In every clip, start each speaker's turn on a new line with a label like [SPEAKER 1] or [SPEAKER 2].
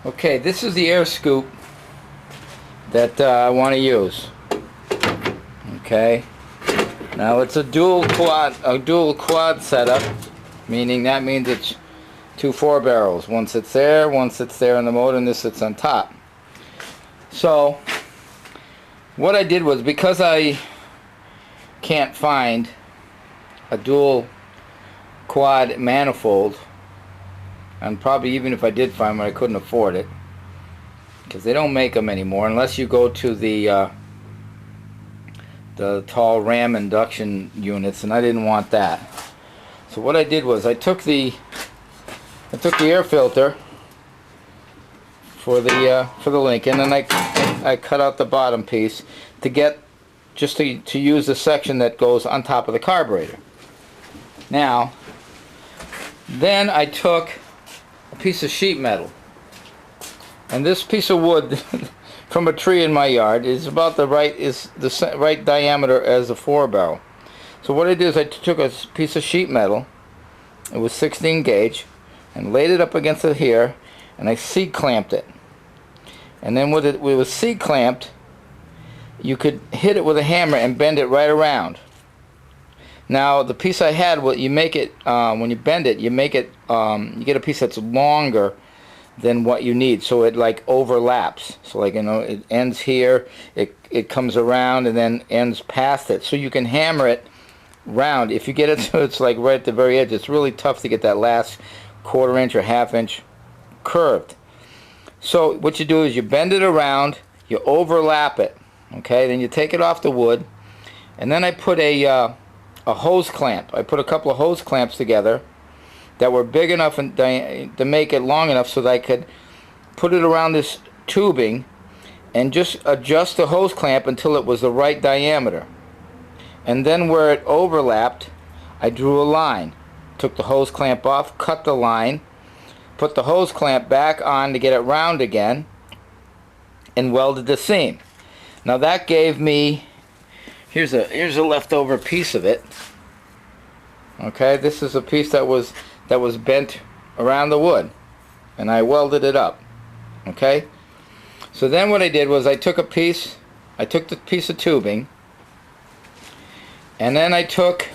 [SPEAKER 1] Okay, this is the air scoop that I want to use. Okay, now it's a dual quad setup, meaning that means it's two 4-barrels. One sits there, one sits there on the motor, and this sits on top. So what I did was, because I can't find a dual quad manifold, and probably even if I did find one, I couldn't afford it because they don't make them anymore unless you go to the tall ram induction units, and I didn't want that. So what I did was I took the air filter for the Lincoln, and I cut out the bottom piece to get just to use the section that goes on top of the carburetor. Now, then I took a piece of sheet metal, and this piece of wood from a tree in my yard is about the right diameter as a 4-barrel. So what I did is I took a piece of sheet metal, it was 16 gauge, and laid it up against it here, and I C-clamped it. And then with it was C-clamped, you could hit it with a hammer and bend it right around. Now the piece I had, what you make it when you bend it, you make it you get a piece that's longer than what you need, so it like overlaps. So like, you know, it ends here, it comes around and then ends past it. So you can hammer it round. If you get it so it's like right at the very edge, it's really tough to get that last 1/4 inch or 1/2 inch curved. So what you do is you bend it around, you overlap it, okay? Then you take it off the wood, and then I put a hose clamp. I put a couple of hose clamps together that were big enough to make it long enough so that I could put it around this tubing and just adjust the hose clamp until it was the right diameter. And then where it overlapped, I drew a line. Took the hose clamp off, cut the line, put the hose clamp back on to get it round again, and welded the seam. Now that gave me, here's a leftover piece of it. Okay, this is a piece that was bent around the wood, and I welded it up. Okay, so then what I did was I took the piece of tubing, and then I took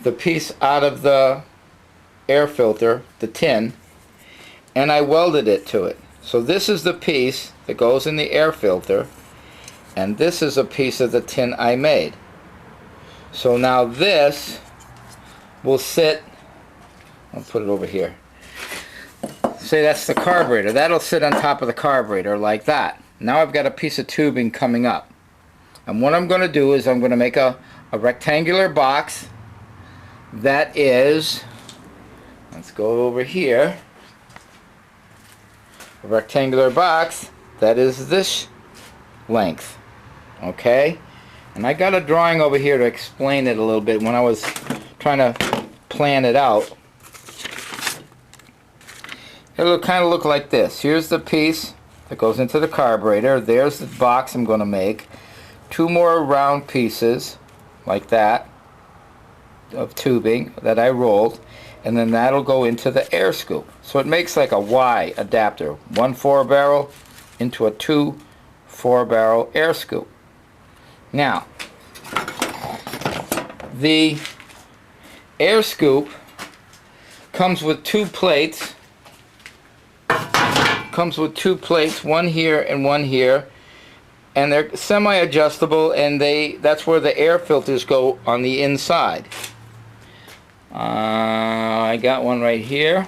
[SPEAKER 1] the piece out of the air filter, the tin, and I welded it to it. So this is the piece that goes in the air filter, and this is a piece of the tin I made. So now this will sit, I'll put it over here. Say that's the carburetor. That'll sit on top of the carburetor like that. Now I've got a piece of tubing coming up. And what I'm going to do is I'm going to make a rectangular box that is, let's go over here, a rectangular box that is this length. Okay? And I got a drawing over here to explain it a little bit when I was trying to plan it out. It'll kind of look like this. Here's the piece that goes into the carburetor. There's the box I'm going to make. 2 more round pieces like that of tubing that I rolled, and then that'll go into the air scoop. So it makes like a Y adapter. 1 4-barrel into a 2 4-barrel air scoop. Now, the air scoop comes with 2 plates. Comes with 2 plates, one here and one here, and they're semi-adjustable, and that's where the air filters go on the inside. I got one right here.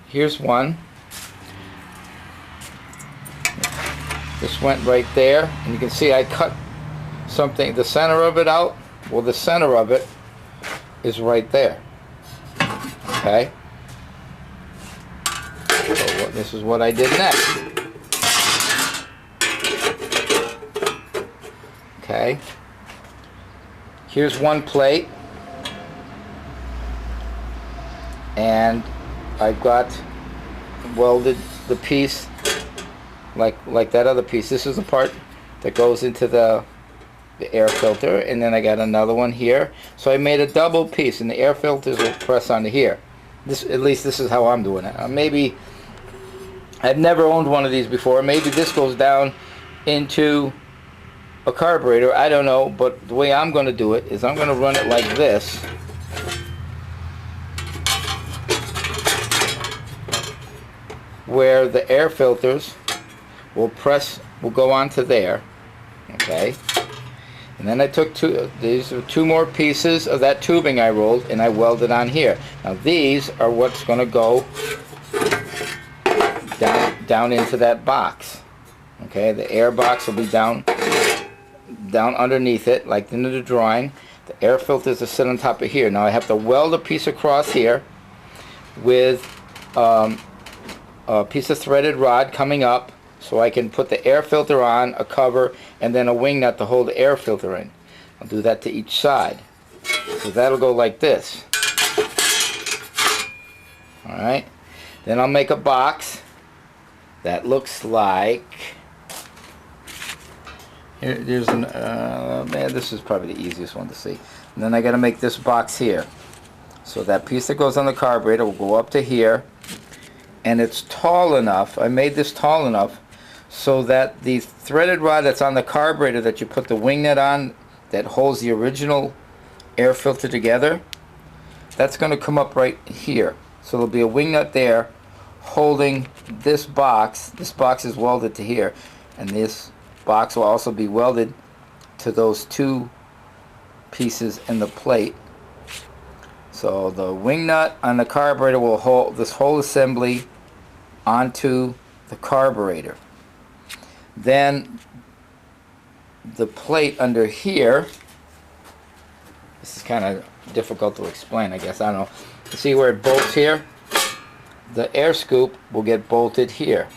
[SPEAKER 1] Here's one. This went right there, and you can see I cut something, the center of it out. Well, the center of it is right there. Okay? So this is what I did next. Okay? Here's one plate, and I've got welded the piece like that other piece. This is the part that goes into the air filter, and then I got another one here. So I made a double piece, and the air filters will press onto here. This, at least this is how I'm doing it. Maybe I've never owned one of these before. Maybe this goes down into a carburetor. I don't know, but the way I'm going to do it is I'm going to run it like this. Where the air filters will go onto there. Okay. And then I took these are two more pieces of that tubing I rolled and I welded on here. Now these are what's going to go down into that box. Okay, the air box will be down underneath it, like in the drawing. The air filters will sit on top of here. Now I have to weld a piece across here with a piece of threaded rod coming up, so I can put the air filter on, a cover, and then a wing nut to hold the air filter in. I'll do that to each side. So that'll go like this. Alright. Then I'll make a box that looks like... Here's an... man, this is probably the easiest one to see. And then I got to make this box here. So that piece that goes on the carburetor will go up to here. And it's tall enough, I made this tall enough so that the threaded rod that's on the carburetor that you put the wing nut on that holds the original air filter together, that's going to come up right here. So there'll be a wing nut there holding this box. This box is welded to here, and this box will also be welded to those two pieces in the plate. So the wing nut on the carburetor will hold this whole assembly onto the carburetor. Then the plate under here, this is kind of difficult to explain, I guess, I don't know. You see where it bolts here? The air scoop will get bolted here.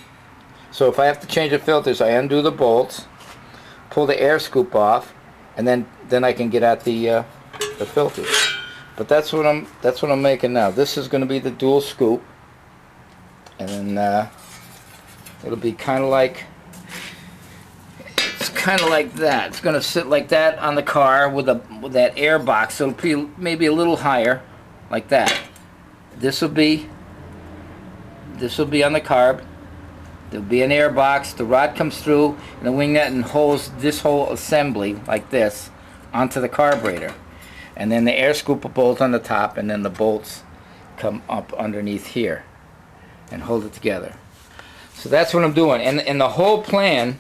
[SPEAKER 1] So if I have to change the filters, I undo the bolts, pull the air scoop off, and then I can get at the filters. But that's what I'm making now. This is going to be the dual scoop, and then it'll be kind of like that. It's going to sit like that on the car with that air box. So it'll be maybe a little higher, like that. This will be on the carb. There'll be an air box. The rod comes through, and the wing nut and holds this whole assembly like this onto the carburetor. And then the air scoop will bolt on the top, and then the bolts come up underneath here and hold it together. So that's what I'm doing. And the whole plan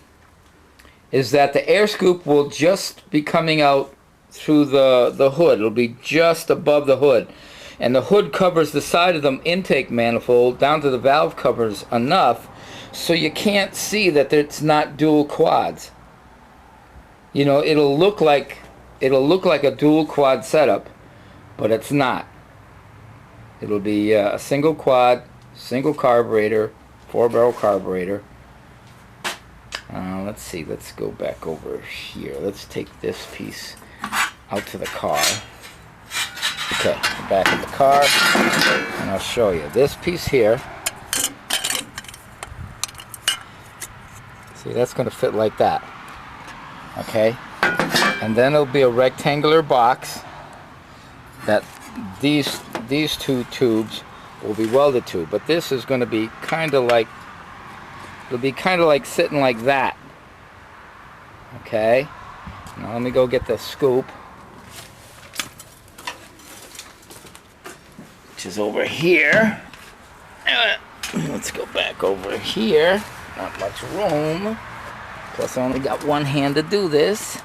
[SPEAKER 1] is that the air scoop will just be coming out through the hood. It'll be just above the hood. And the hood covers the side of the intake manifold down to the valve covers enough so you can't see that it's not dual quads. You know, it'll look like a dual quad setup, but it's not. It'll be a single quad, single carburetor, 4-barrel carburetor. Let's see, let's go back over here. Let's take this piece out to the car. Okay, back in the car, and I'll show you. This piece here, see, that's going to fit like that. Okay? And then it'll be a rectangular box that these two tubes will be welded to. But this is going to be kind of like, it'll be kind of like sitting like that. Okay? Now let me go get the scoop, which is over here. Let's go back over here. Not much room. Plus I only got one hand to do this.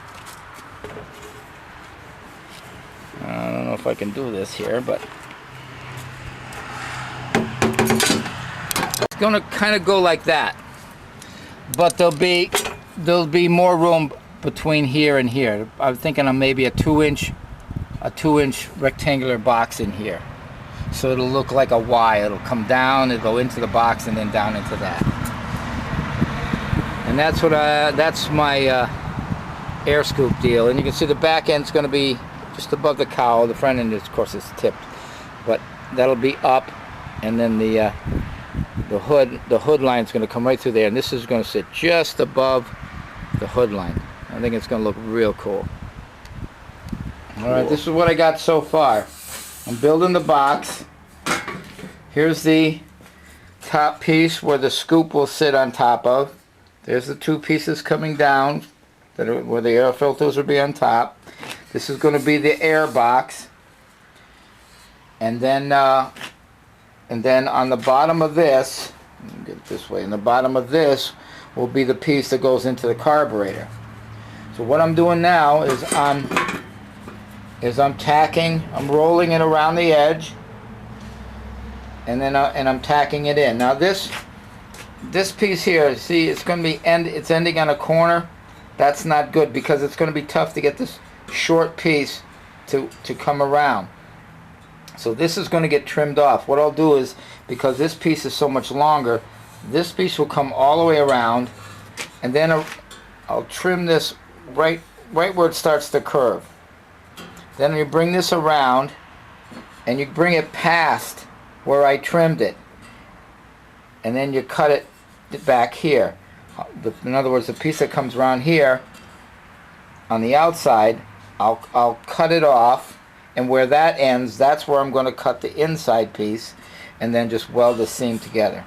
[SPEAKER 1] I don't know if I can do this here, but it's gonna kind of go like that. But there'll be more room between here and here. I'm thinking of maybe a 2-inch rectangular box in here. So it'll look like a Y. It'll come down, it'll go into the box, and then down into that. And that's my air scoop deal. And you can see the back end's going to be just above the cowl. The front end, of course, is tipped, but that'll be up, and then the hood line is going to come right through there, and this is going to sit just above the hood line. I think it's going to look real cool. All right, this is what I got so far. I'm building the box. here's the top piece where the scoop will sit on top of. There's the two pieces coming down that are where the air filters will be on top. This is going to be the air box, and then on the bottom of this, let me get it this way, in the bottom of this will be the piece that goes into the carburetor. So what I'm doing now is I'm rolling it around the edge, and then I'm tacking it in. Now this piece here, see, it's going to be it's ending on a corner. That's not good because it's going to be tough to get this short piece to come around. So this is going to get trimmed off. What I'll do is, because this piece is so much longer, this piece will come all the way around, and then I'll trim this right where it starts to curve. Then you bring this around and you bring it past where I trimmed it, and then you cut it back here. In other words, the piece that comes around here on the outside, I'll cut it off, and where that ends, that's where I'm going to cut the inside piece, and then just weld the seam together.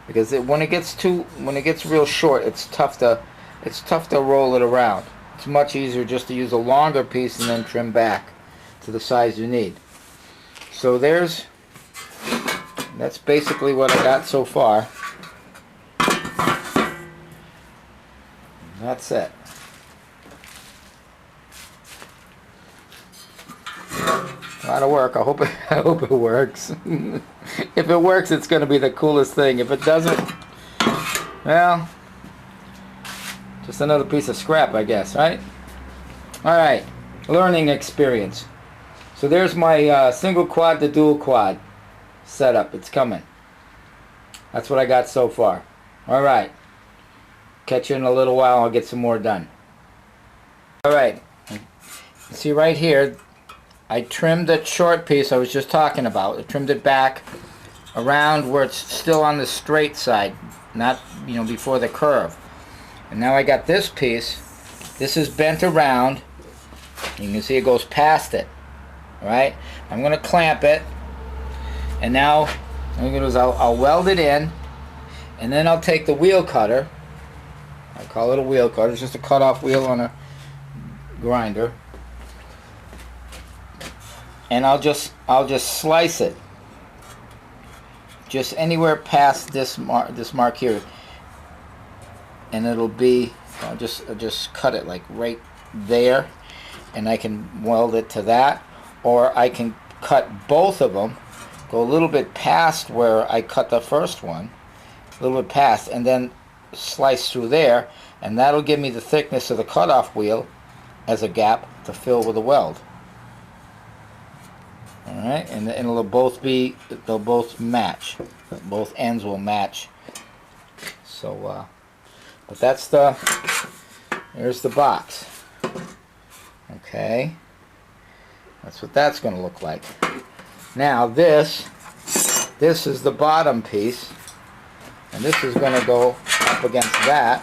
[SPEAKER 1] Because when it gets real short, it's tough to roll it around. It's much easier just to use a longer piece and then trim back to the size you need. So that's basically what I got so far. That's it. A lot of work. I hope it works. If it works, it's going to be the coolest thing. If it doesn't, well, just another piece of scrap, I guess, right? All right, learning experience. So there's my single quad to dual quad setup. It's coming. That's what I got so far. All right. Catch you in a little while. I'll get some more done. All right. See right here, I trimmed that short piece I was just talking about. I trimmed it back around where it's still on the straight side, not, before the curve. And now I got this piece. This is bent around. You can see it goes past it. All right. I'm going to clamp it, and now what I'm going to do is I'll weld it in, and then I'll take the wheel cutter. I call it a wheel cutter. It's just a cut-off wheel on a grinder, and I'll just slice it just anywhere past this mark here, and it'll be, I'll just cut it like right there, and I can weld it to that, or I can cut both of them, go a little bit past where I cut the first one, a little bit past, and then slice through there, and that'll give me the thickness of the cutoff wheel as a gap to fill with a weld. All right, and they'll both match. Both ends will match. So, but there's the box. Okay, that's what that's going to look like. Now this is the bottom piece, and this is going to go up against that.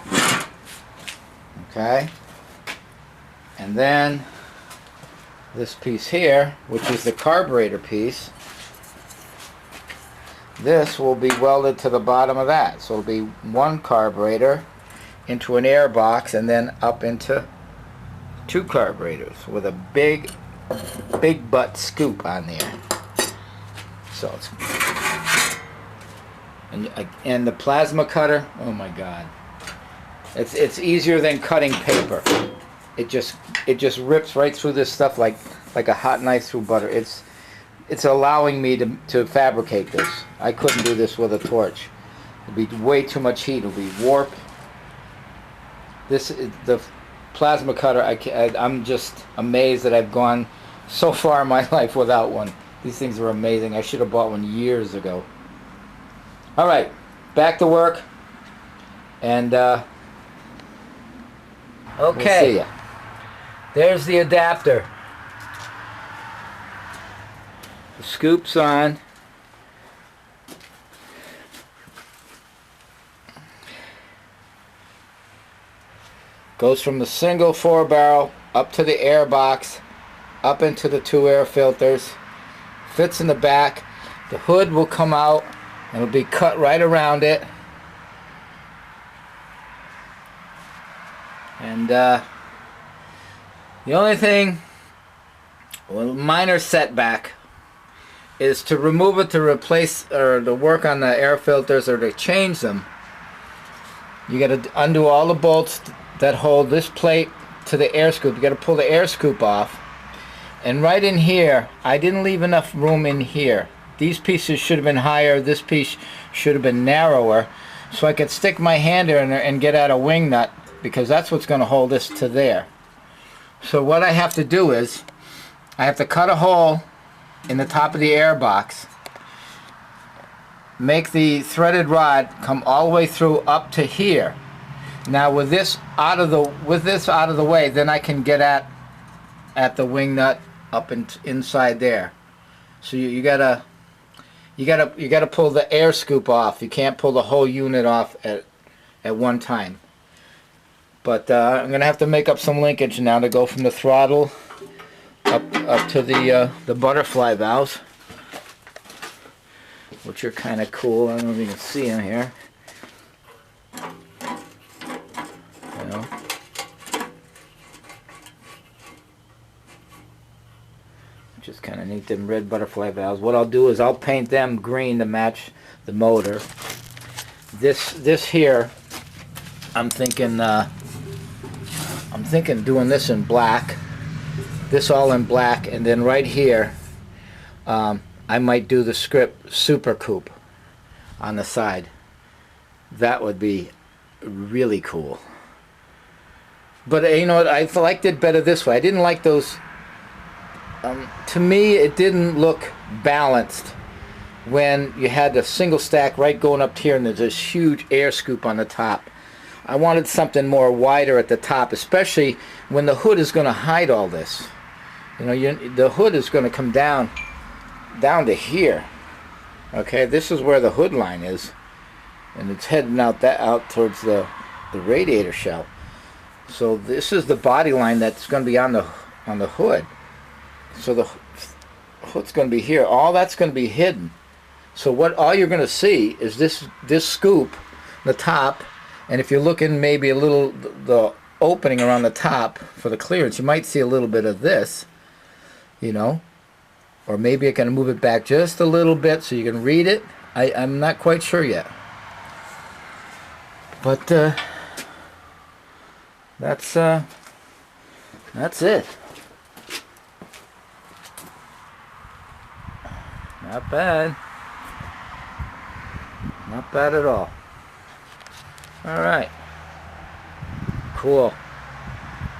[SPEAKER 1] Okay, and then this piece here, which is the carburetor piece, this will be welded to the bottom of that. So it'll be one carburetor into an air box, and then up into two carburetors with a big butt scoop on there. So it's, and the plasma cutter, oh my god, it's easier than cutting paper. It just rips right through this stuff like a hot knife through butter. It's allowing me to fabricate this. I couldn't do this with a torch. It'd be way too much heat. It'll be warp. The plasma cutter, I'm just amazed that I've gone so far in my life without one. These things are amazing. I should have bought one years ago. All right, back to work. And okay, we'll there's the adapter. The scoop's on. Goes from the single 4-barrel up to the air box, up into the 2 air filters, fits in the back. The hood will come out and it'll be cut right around it. And the only thing, well, minor setback, is to remove it to replace or to work on the air filters or to change them. You got to undo all the bolts that hold this plate to the air scoop. You got to pull the air scoop off. And right in here, I didn't leave enough room in here. These pieces should have been higher. This piece should have been narrower, so I could stick my hand in there and get at a wing nut, because that's what's going to hold this to there. So what I have to do is I have to cut a hole in the top of the air box, make the threaded rod come all the way through up to here. Now with this out of the way, then I can get at the wing nut up inside there. So you gotta pull the air scoop off. You can't pull the whole unit off at one time. But I'm gonna have to make up some linkage now to go from the throttle up to the butterfly valves, which are kind of cool. I don't know if you can see them here. You know, just kind of neat, them red butterfly valves. What I'll do is I'll paint them green to match the motor. This here, I'm thinking doing this in black. This all in black, and then right here I might do the script Super Coupe on the side. That would be really cool. But you know what, I liked it better this way. I didn't like those, to me it didn't look balanced when you had the single stack right going up here and there's this huge air scoop on the top. I wanted something more wider at the top, especially when the hood is going to hide all this. You know, the hood is going to come down to here. Okay, this is where the hood line is, and it's heading out towards the radiator shell. So this is the body line that's going to be on the hood. So the hood's going to be here. All that's going to be hidden. So all you're going to see is this scoop, the top, and if you're looking maybe a little the opening around the top for the clearance, you might see a little bit of this. You know, or maybe I can move it back just a little bit so you can read it. I'm not quite sure yet, but that's it. Not bad, not bad at all. All right, cool.